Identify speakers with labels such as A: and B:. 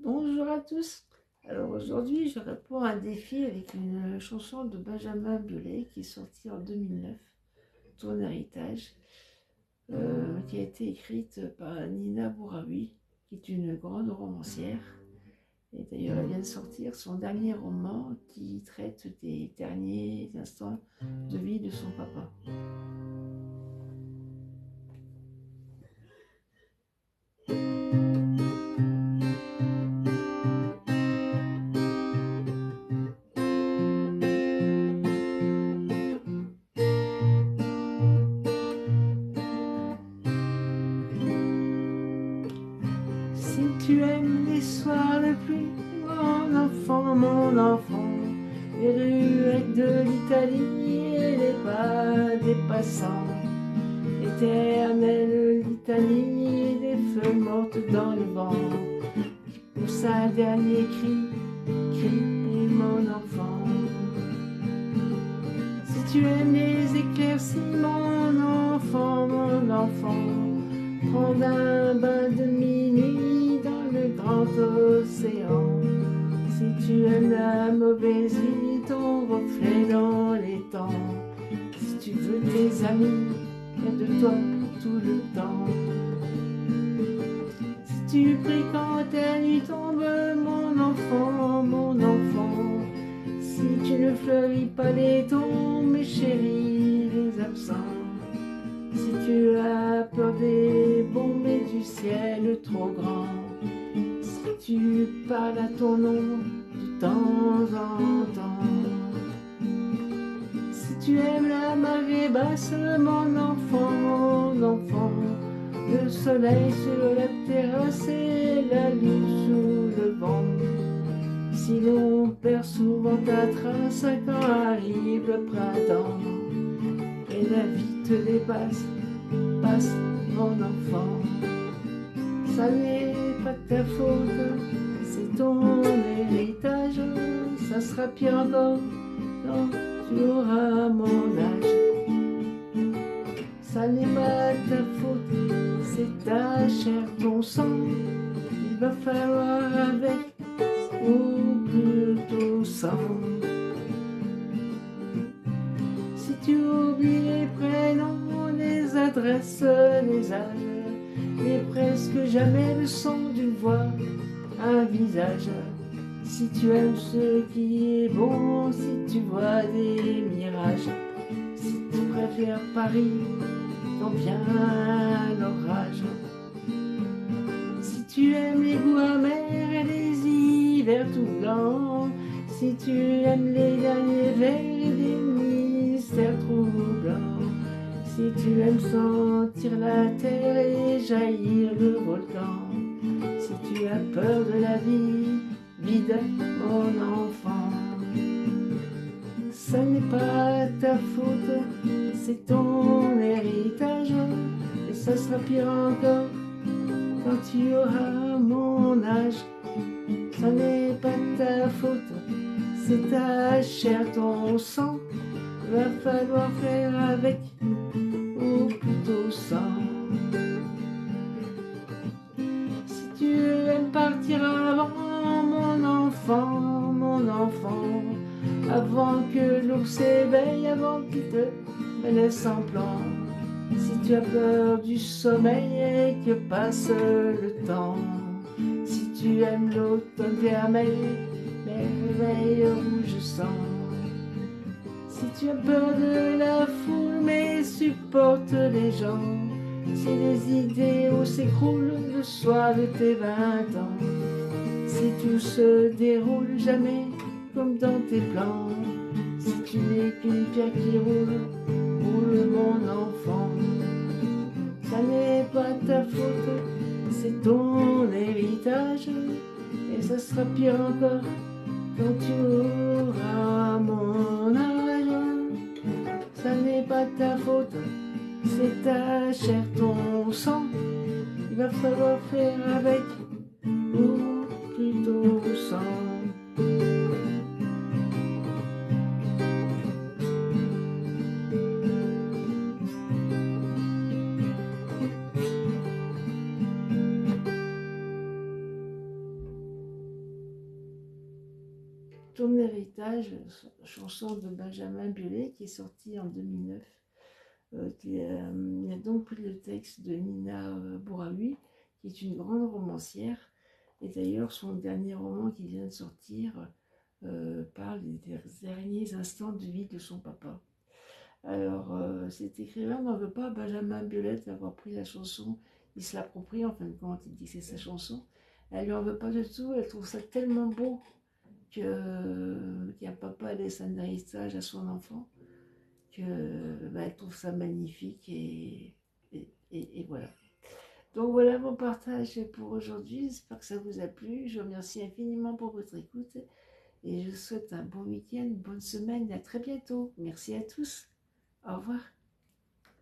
A: Bonjour à tous. Alors aujourd'hui, je réponds à un défi avec une chanson de Benjamin Biolay qui est sortie en 2009, Ton héritage, qui a été écrite par Nina Bouraoui, qui est une grande romancière. Et d'ailleurs, elle vient de sortir son dernier roman qui traite des derniers instants de vie de son papa. Si tu aimes les soirs de pluie, mon enfant, les ruelles de l'Italie et les pas des passants, l'éternelle litanie des feux mortes dans le vent, pousse un dernier cri, mon enfant. Si tu aimes les éclaircies, mon enfant, prends un bain de minuit dans le grand océan. Si tu aimes la mauvaise vie, ton reflet dans les temps, si tu veux tes amis près de toi tout le temps, si tu pries quand ta nuit tombe, mon enfant, si tu ne fleuris pas les tombes, mes chéris, les absents, si tu as peur des bombes et du ciel trop grand, si tu parles à ton ombre de temps en temps, si tu aimes la marée basse, mon enfant, le soleil sur la terrasse et la lune sous le vent, si l'on perd souvent ta trace quand arrive le printemps et la vie te dépasse, passe mon enfant, ça n'est pas ta faute, c'est ton héritage, ça sera pire encore quand tu auras mon âge. Ça n'est pas ta faute, c'est ta chair, ton sang, il va falloir avec, ou plutôt sans. Si tu oublies les prénoms, les adresses, les âges, et presque jamais le son d'une voix, un visage. Si tu aimes ce qui est bon, si tu vois des mirages, si tu préfères Paris, quand vient l'orage. Si tu aimes les goûts amers et les hivers tout blancs, si tu aimes les derniers vers et les mystères troublants, si tu aimes sentir la terre et jaillir le volcan, si tu as peur de la vie vide, mon enfant, ça n'est pas ta faute, c'est ton héritage, et ça sera pire encore quand tu auras mon âge. Ça n'est pas ta faute, c'est ta chair, ton sang, va falloir faire avec, ou plutôt sans. Si tu aimes partir avant, mon enfant, avant que l'ours s'éveille, avant qu'il te laisse en plan, si tu as peur du sommeil et que passe le temps, si tu aimes l'automne vermeil, merveille rouge sang, si tu as peur de la foule mais supporte les gens, si les idéaux s'écroulent le soir de tes 20 ans, si tout se déroule jamais comme dans tes plans, si tu n'es qu'une pierre qui roule, roule mon enfant, ça n'est pas ta faute, c'est ton héritage, et ça sera pire encore quand tu auras mon âge. Ça n'est pas ta faute, c'est ta chair, ton sang, il va falloir faire avec, ou plutôt sans. Ton héritage, chanson de Benjamin Biolay qui est sortie en 2009. Il y a donc pris le texte de Nina Bouraoui, qui est une grande romancière. Et d'ailleurs, son dernier roman qui vient de sortir parle des derniers instants de vie de son papa. Alors, cet écrivain n'en veut pas à Benjamin Biolay d'avoir pris la chanson. Il se l'approprie en fin de compte, il dit que c'est sa chanson. Elle lui en veut pas du tout, elle trouve ça tellement beau qu'un papa laisse un héritage à son enfant, que elle trouve ça magnifique et voilà. Donc voilà mon partage pour aujourd'hui, j'espère que ça vous a plu, je vous remercie infiniment pour votre écoute et je vous souhaite un bon week-end, une bonne semaine, à très bientôt. Merci à tous, au revoir.